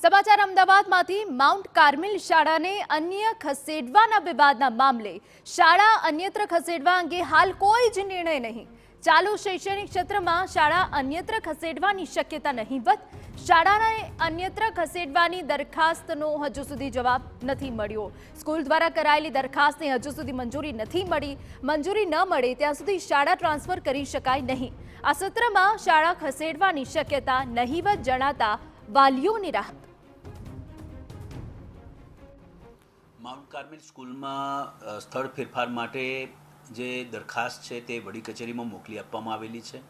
સમાચાર અમદાવાદમાંથી mount Carmel શાળાને અન્ય ખસેડવાના વિવાદના મામલે શાળા અન્યત્ર ખસેડવા અંગે હાલ કોઈ જ નિર્ણય નહીં। ચાલુ શૈક્ષણિક ક્ષેત્રમાં શાળા અન્યત્ર ખસેડવાની શક્યતા નહીવત। શાળાને અન્યત્ર ખસેડવાની દરખાસ્તનો હજુ સુધી જવાબ નથી મળ્યો। સ્કૂલ દ્વારા કરાયેલી દરખાસ્તને હજુ સુધી મંજૂરી નથી મળી। મંજૂરી ન મળે ત્યાં સુધી શાળા ટ્રાન્સફર કરી શકાય નહીં। આ સત્રમાં શાળા ખસેડવાની શક્યતા નહીવત જણાતા વાલીઓની રાહત। માઉન્ટ કાર્મેલ સ્કૂલમાં સ્થળ ફેરફાર માટે જે દરખાસ્ત છે તે વડી કચેરીમાં મોકલી આપવામાં આવેલી છે।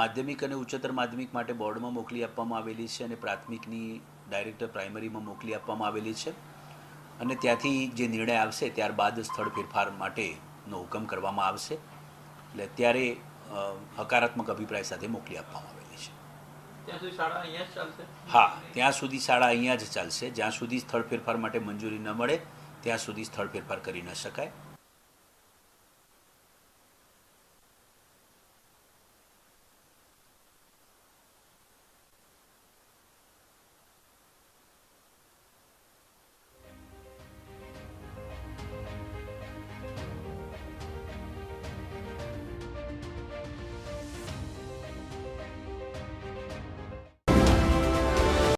માધ્યમિક અને ઉચ્ચતર માધ્યમિક માટે બોર્ડમાં મોકલી આપવામાં આવેલી છે અને પ્રાથમિકની ડાયરેક્ટર પ્રાઇમરીમાં મોકલી આપવામાં આવેલી છે અને ત્યાંથી જે નિર્ણય આવશે ત્યારબાદ સ્થળ ફેરફાર માટેનો હુકમ કરવામાં આવશે। એટલે અત્યારે હકારાત્મક અભિપ્રાય સાથે મોકલી આપવામાં આવેલી છે। ત્યાં સુધી શાળા અહીંયા જ ચાલશે? હા, ત્યાં સુધી શાળા અહીંયા જ ચાલશે। જ્યાં સુધી સ્થળ ફેરફાર માટે મંજૂરી ન મળે ત્યાં સુધી સ્થળ ફેરફાર કરી ન શકાય।